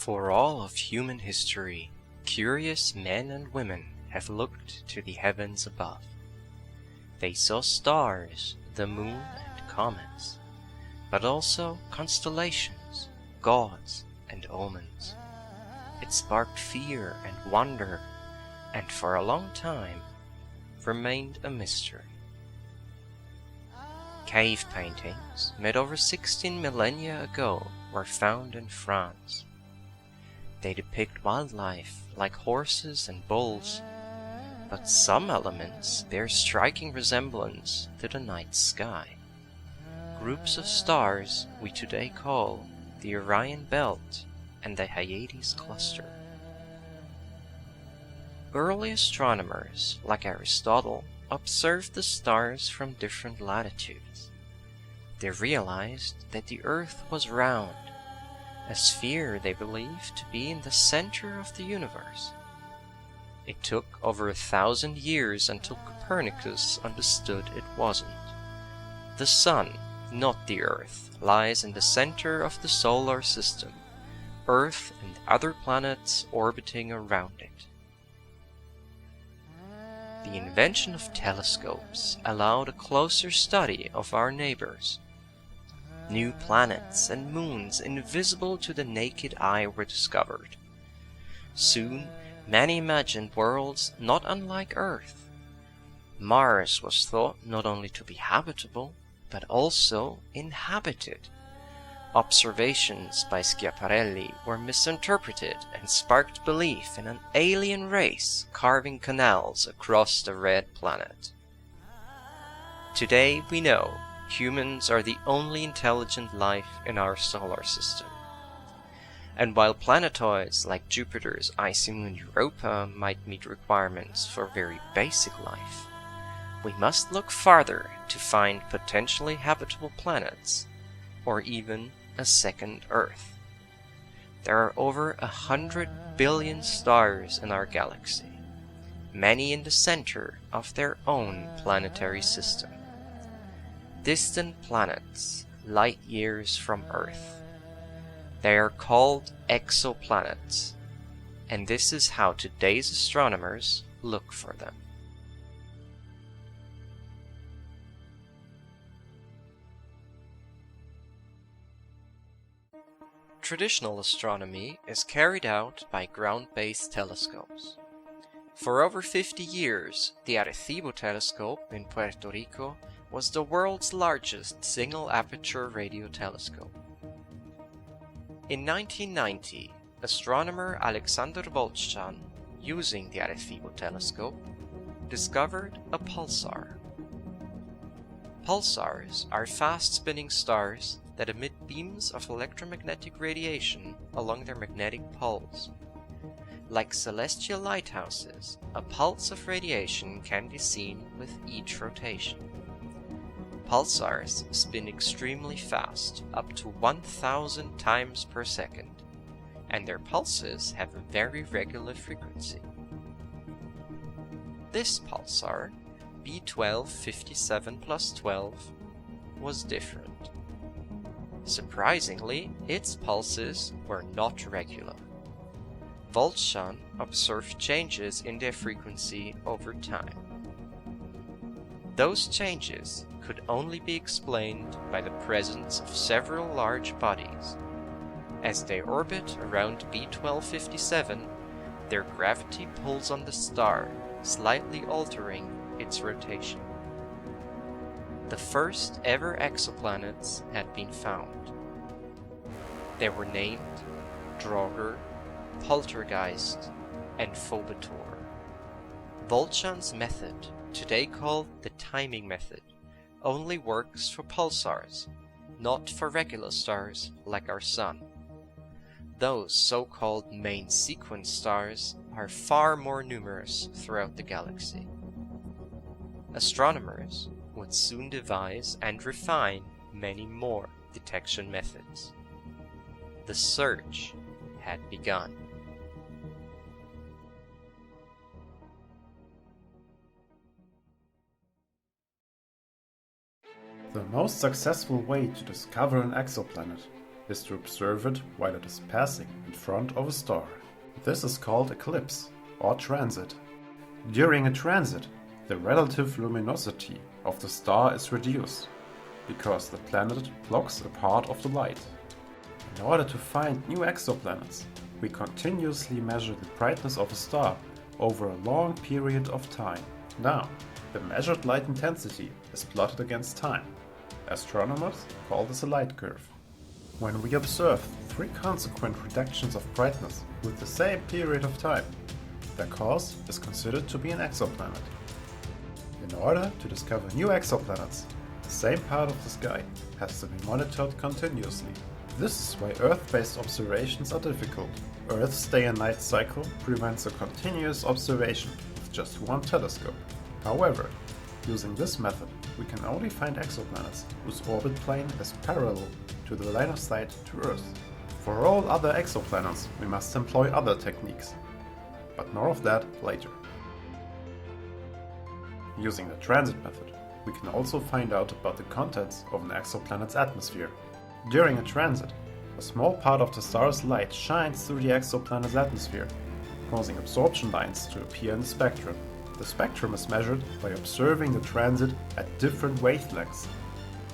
For all of human history, curious men and women have looked to the heavens above. They saw stars, the moon, and comets, but also constellations, gods, and omens. It sparked fear and wonder, and for a long time remained a mystery. Cave paintings made over 16 millennia ago were found in France. They depict wildlife like horses and bulls, but some elements bear striking resemblance to the night sky. Groups of stars we today call the Orion Belt and the Hyades Cluster. Early astronomers like Aristotle observed the stars from different latitudes. They realized that the Earth was round, a sphere they believed to be in the center of the universe. It took over 1,000 years until Copernicus understood it wasn't. The Sun, not the Earth, lies in the center of the solar system, Earth and other planets orbiting around it. The invention of telescopes allowed a closer study of our neighbors. New planets and moons invisible to the naked eye were discovered. Soon, many imagined worlds not unlike Earth. Mars was thought not only to be habitable, but also inhabited. Observations by Schiaparelli were misinterpreted and sparked belief in an alien race carving canals across the red planet. Today we know humans are the only intelligent life in our solar system. And while planetoids like Jupiter's icy moon Europa might meet requirements for very basic life, we must look farther to find potentially habitable planets, or even a second Earth. There are over 100 billion stars in our galaxy, many in the center of their own planetary system. Distant planets, light years from Earth. They are called exoplanets, and this is how today's astronomers look for them. Traditional astronomy is carried out by ground-based telescopes. For over 50 years, the Arecibo telescope in Puerto Rico was the world's largest single-aperture radio telescope. In 1990, astronomer Alexander Voltschan, using the Arecibo telescope, discovered a pulsar. Pulsars are fast-spinning stars that emit beams of electromagnetic radiation along their magnetic poles. Like celestial lighthouses, a pulse of radiation can be seen with each rotation. Pulsars spin extremely fast, up to 1,000 times per second, and their pulses have a very regular frequency. This pulsar, B1257+12, was different. Surprisingly, its pulses were not regular. Voltschan observed changes in their frequency over time. Those changes could only be explained by the presence of several large bodies. As they orbit around B1257, their gravity pulls on the star, slightly altering its rotation. The first ever exoplanets had been found. They were named Draugr, Poltergeist, and Phobetor. Voltschan's method, today called the timing method, only works for pulsars, not for regular stars like our Sun. Those so-called main sequence stars are far more numerous throughout the galaxy. Astronomers would soon devise and refine many more detection methods. The search had begun. The most successful way to discover an exoplanet is to observe it while it is passing in front of a star. This is called eclipse or transit. During a transit, the relative luminosity of the star is reduced because the planet blocks a part of the light. In order to find new exoplanets, we continuously measure the brightness of a star over a long period of time. Now, the measured light intensity is plotted against time. Astronomers call this a light curve. When we observe 3 consequent reductions of brightness with the same period of time, their cause is considered to be an exoplanet. In order to discover new exoplanets, the same part of the sky has to be monitored continuously. This is why Earth-based observations are difficult. Earth's day and night cycle prevents a continuous observation with just one telescope. However, using this method, we can only find exoplanets whose orbit plane is parallel to the line of sight to Earth. For all other exoplanets, we must employ other techniques, but more of that later. Using the transit method, we can also find out about the contents of an exoplanet's atmosphere. During a transit, a small part of the star's light shines through the exoplanet's atmosphere, causing absorption lines to appear in the spectrum. The spectrum is measured by observing the transit at different wavelengths.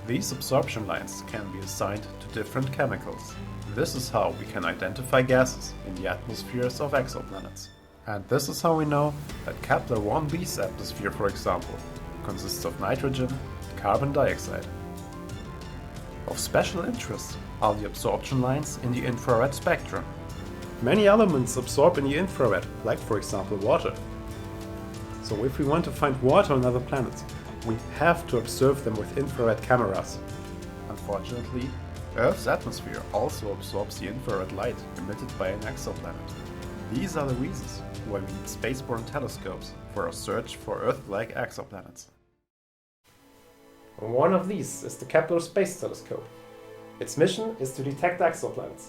These absorption lines can be assigned to different chemicals. This is how we can identify gases in the atmospheres of exoplanets. And this is how we know that Kepler 1b's atmosphere, for example, consists of nitrogen and carbon dioxide. Of special interest are the absorption lines in the infrared spectrum. Many elements absorb in the infrared, like for example water. So if we want to find water on other planets, we have to observe them with infrared cameras. Unfortunately, Earth's atmosphere also absorbs the infrared light emitted by an exoplanet. These are the reasons why we need spaceborne telescopes for our search for Earth-like exoplanets. One of these is the Kepler Space Telescope. Its mission is to detect exoplanets,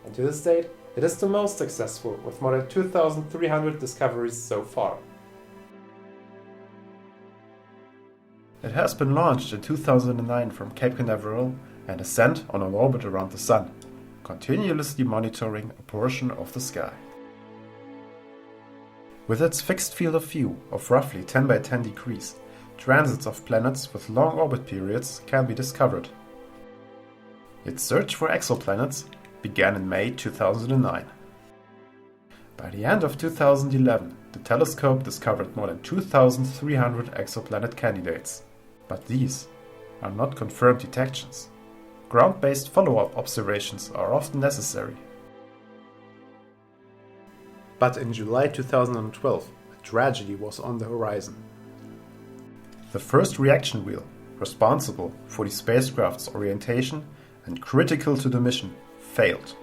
and to this date, it is the most successful with more than 2,300 discoveries so far. It has been launched in 2009 from Cape Canaveral and is sent on an orbit around the Sun, continuously monitoring a portion of the sky. With its fixed field of view of roughly 10 by 10 degrees, transits of planets with long orbit periods can be discovered. Its search for exoplanets began in May 2009. By the end of 2011, the telescope discovered more than 2,300 exoplanet candidates. But these are not confirmed detections. Ground-based follow-up observations are often necessary. But in July 2012, a tragedy was on the horizon. The first reaction wheel, responsible for the spacecraft's orientation and critical to the mission, failed.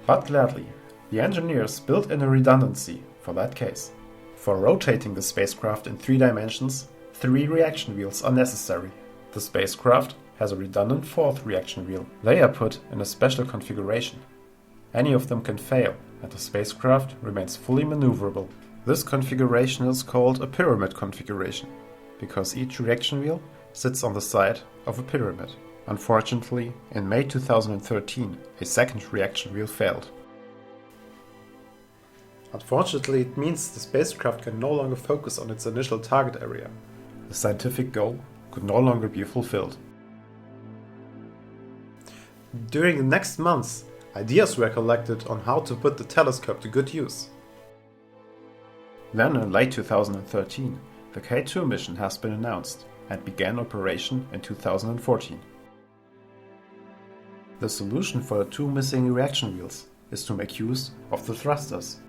But gladly, the engineers built in a redundancy for that case. For rotating the spacecraft in 3 dimensions, 3 reaction wheels are necessary. The spacecraft has a redundant 4th reaction wheel. They are put in a special configuration. Any of them can fail, and the spacecraft remains fully maneuverable. This configuration is called a pyramid configuration, because each reaction wheel sits on the side of a pyramid. Unfortunately, in May 2013, a second reaction wheel failed. Unfortunately, it means the spacecraft can no longer focus on its initial target area. The scientific goal could no longer be fulfilled. During the next months, ideas were collected on how to put the telescope to good use. Then in late 2013, the K2 mission has been announced and began operation in 2014. The solution for the 2 missing reaction wheels is to make use of the thrusters.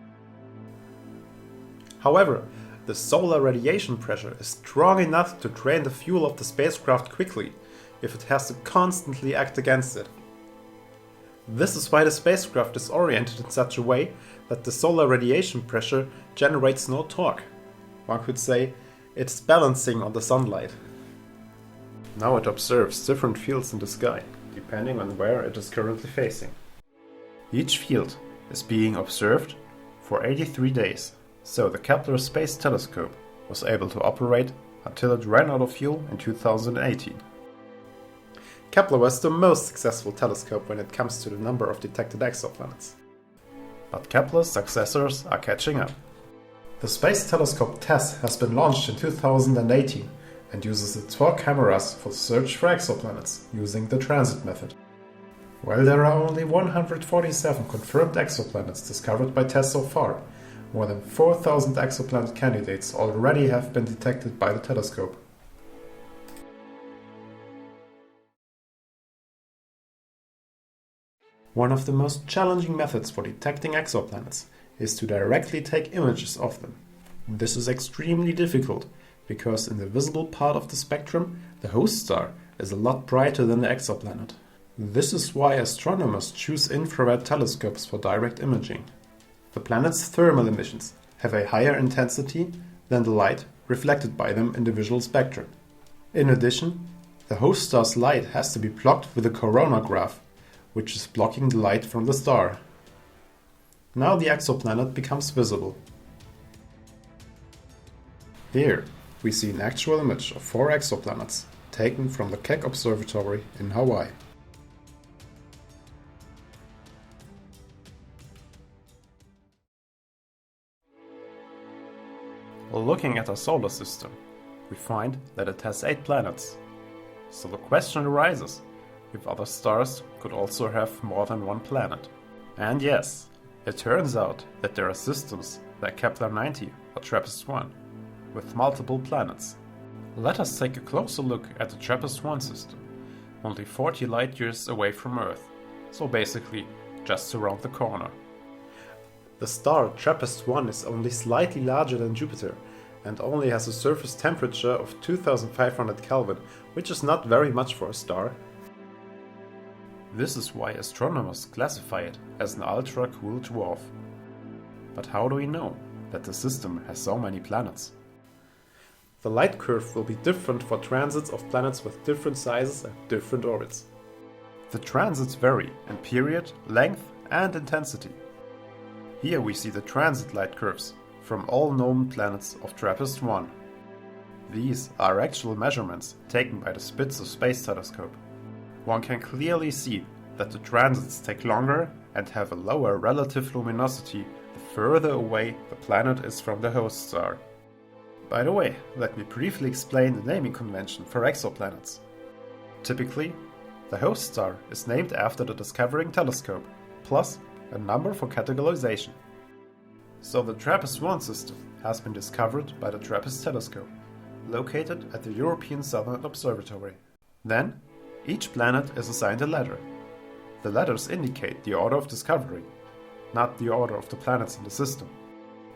However, the solar radiation pressure is strong enough to drain the fuel of the spacecraft quickly if it has to constantly act against it. This is why the spacecraft is oriented in such a way that the solar radiation pressure generates no torque. One could say it's balancing on the sunlight. Now it observes different fields in the sky, depending on where it is currently facing. Each field is being observed for 83 days, so the Kepler Space Telescope was able to operate until it ran out of fuel in 2018. Kepler was the most successful telescope when it comes to the number of detected exoplanets. But Kepler's successors are catching up. The space telescope TESS has been launched in 2018 and uses its 4 cameras for search for exoplanets using the transit method. While there are only 147 confirmed exoplanets discovered by TESS so far, more than 4,000 exoplanet candidates already have been detected by the telescope. One of the most challenging methods for detecting exoplanets is to directly take images of them. This is extremely difficult because in the visible part of the spectrum, the host star is a lot brighter than the exoplanet. This is why astronomers choose infrared telescopes for direct imaging. The planet's thermal emissions have a higher intensity than the light reflected by them in the visual spectrum. In addition, the host star's light has to be blocked with a coronagraph, which is blocking the light from the star. Now the exoplanet becomes visible. Here we see an actual image of 4 exoplanets taken from the Keck Observatory in Hawaii. Looking at our solar system, we find that it has 8 planets. So the question arises, if other stars could also have more than one planet. And yes, it turns out that there are systems like Kepler-90 or TRAPPIST-1 with multiple planets. Let us take a closer look at the TRAPPIST-1 system, only 40 light years away from Earth, so basically just around the corner. The star TRAPPIST-1 is only slightly larger than Jupiter and only has a surface temperature of 2500 Kelvin, which is not very much for a star. This is why astronomers classify it as an ultra-cool dwarf. But how do we know that the system has so many planets? The light curve will be different for transits of planets with different sizes and different orbits. The transits vary in period, length and intensity. Here we see the transit light curves from all known planets of TRAPPIST-1. These are actual measurements taken by the Spitzer Space Telescope. One can clearly see that the transits take longer and have a lower relative luminosity the further away the planet is from the host star. By the way, let me briefly explain the naming convention for exoplanets. Typically, the host star is named after the discovering telescope, plus a number for categorization. So the TRAPPIST-1 system has been discovered by the TRAPPIST telescope, located at the European Southern Observatory. Then, each planet is assigned a letter. The letters indicate the order of discovery, not the order of the planets in the system.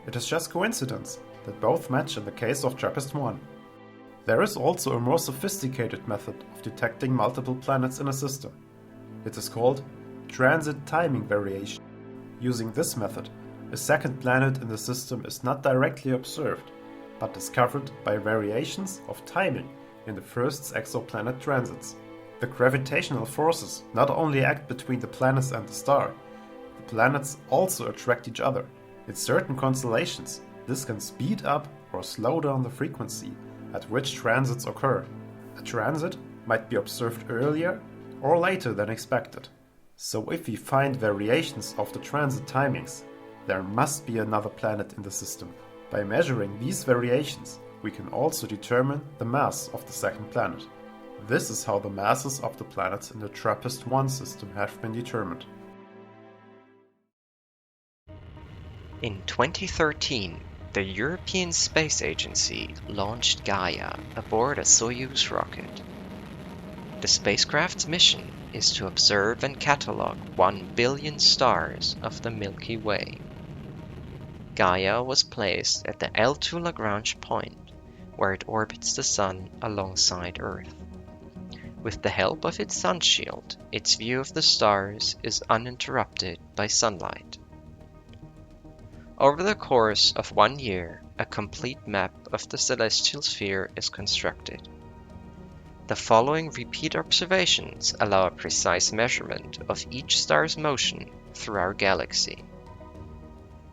It is just coincidence that both match in the case of TRAPPIST-1. There is also a more sophisticated method of detecting multiple planets in a system. It is called transit timing variation. Using this method, a second planet in the system is not directly observed, but discovered by variations of timing in the first exoplanet transits. The gravitational forces not only act between the planets and the star, the planets also attract each other. In certain constellations, this can speed up or slow down the frequency at which transits occur. A transit might be observed earlier or later than expected. So if we find variations of the transit timings, there must be another planet in the system. By measuring these variations, we can also determine the mass of the second planet. This is how the masses of the planets in the TRAPPIST-1 system have been determined. In 2013, the European Space Agency launched Gaia aboard a Soyuz rocket. The spacecraft's mission is to observe and catalog 1 billion stars of the Milky Way. Gaia was placed at the L2 Lagrange point, where it orbits the Sun alongside Earth. With the help of its sunshield, its view of the stars is uninterrupted by sunlight. Over the course of 1 year, a complete map of the celestial sphere is constructed. The following repeat observations allow a precise measurement of each star's motion through our galaxy.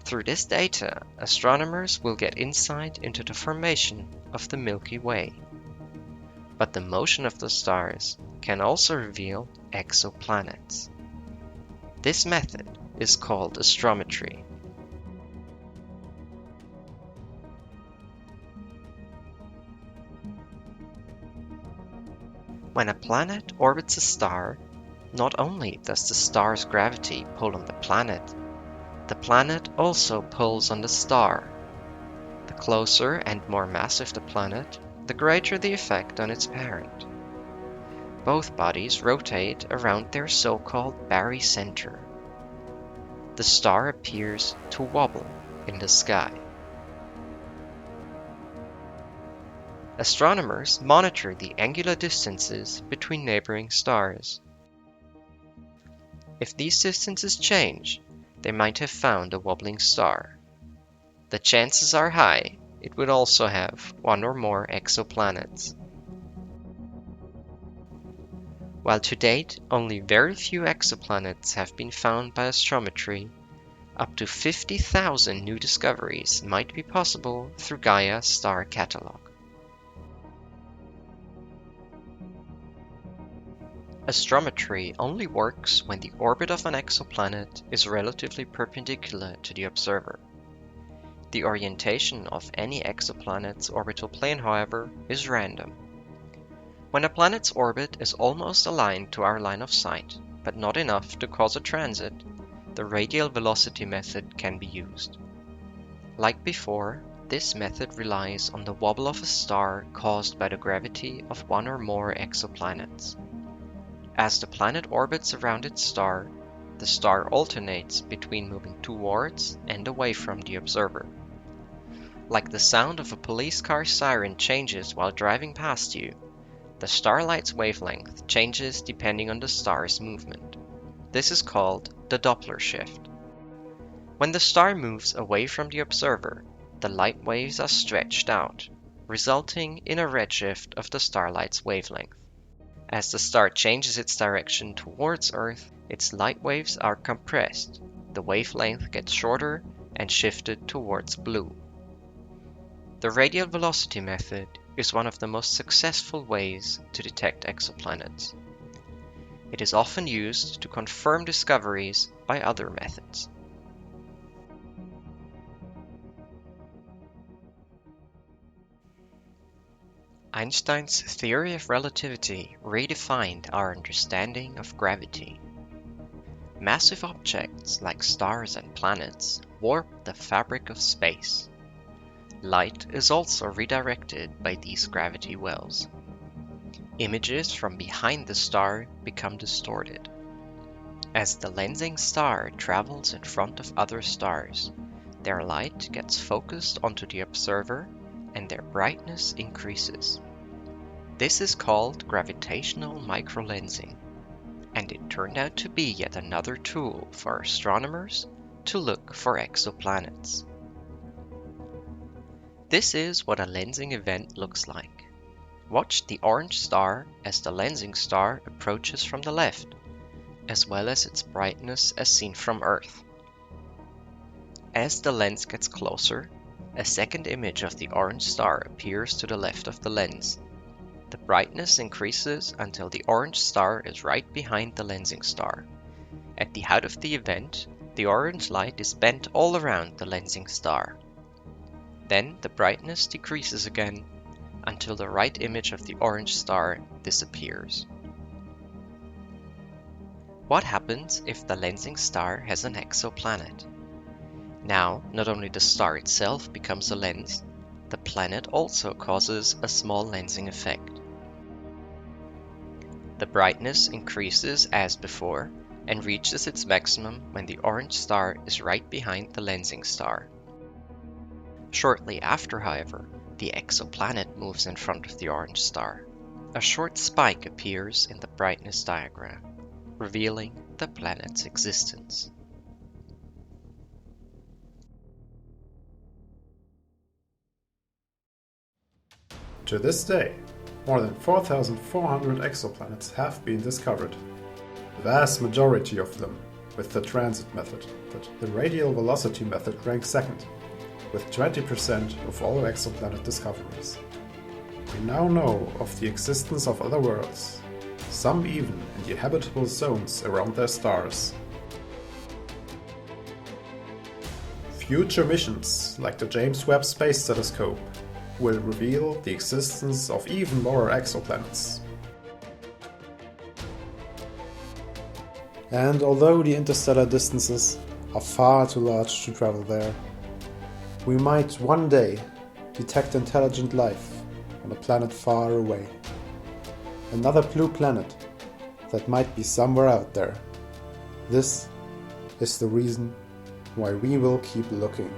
Through this data, astronomers will get insight into the formation of the Milky Way. But the motion of the stars can also reveal exoplanets. This method is called astrometry. When a planet orbits a star, not only does the star's gravity pull on the planet also pulls on the star. The closer and more massive the planet, the greater the effect on its parent. Both bodies rotate around their so-called barycenter. The star appears to wobble in the sky. Astronomers monitor the angular distances between neighboring stars. If these distances change, they might have found a wobbling star. The chances are high it would also have one or more exoplanets. While to date only very few exoplanets have been found by astrometry, up to 50,000 new discoveries might be possible through Gaia's star catalog. Astrometry only works when the orbit of an exoplanet is relatively perpendicular to the observer. The orientation of any exoplanet's orbital plane, however, is random. When a planet's orbit is almost aligned to our line of sight, but not enough to cause a transit, the radial velocity method can be used. Like before, this method relies on the wobble of a star caused by the gravity of one or more exoplanets. As the planet orbits around its star, the star alternates between moving towards and away from the observer. Like the sound of a police car siren changes while driving past you, the starlight's wavelength changes depending on the star's movement. This is called the Doppler shift. When the star moves away from the observer, the light waves are stretched out, resulting in a redshift of the starlight's wavelength. As the star changes its direction towards Earth, its light waves are compressed, the wavelength gets shorter and shifted towards blue. The radial velocity method is one of the most successful ways to detect exoplanets. It is often used to confirm discoveries by other methods. Einstein's theory of relativity redefined our understanding of gravity. Massive objects like stars and planets warp the fabric of space. Light is also redirected by these gravity wells. Images from behind the star become distorted. As the lensing star travels in front of other stars, their light gets focused onto the observer and their brightness increases. This is called gravitational microlensing, and it turned out to be yet another tool for astronomers to look for exoplanets. This is what a lensing event looks like. Watch the orange star as the lensing star approaches from the left, as well as its brightness as seen from Earth. As the lens gets closer, a second image of the orange star appears to the left of the lens. The brightness increases until the orange star is right behind the lensing star. At the height of the event, the orange light is bent all around the lensing star. Then the brightness decreases again until the right image of the orange star disappears. What happens if the lensing star has an exoplanet? Now, not only the star itself becomes a lens, the planet also causes a small lensing effect. The brightness increases as before and reaches its maximum when the orange star is right behind the lensing star. Shortly after, however, the exoplanet moves in front of the orange star. A short spike appears in the brightness diagram, revealing the planet's existence. To this day, more than 4,400 exoplanets have been discovered. The vast majority of them with the transit method, but the radial velocity method ranks second, with 20% of all exoplanet discoveries. We now know of the existence of other worlds, some even in the habitable zones around their stars. Future missions, like the James Webb Space Telescope, will reveal the existence of even more exoplanets. And although the interstellar distances are far too large to travel there, we might one day detect intelligent life on a planet far away. Another blue planet that might be somewhere out there. This is the reason why we will keep looking.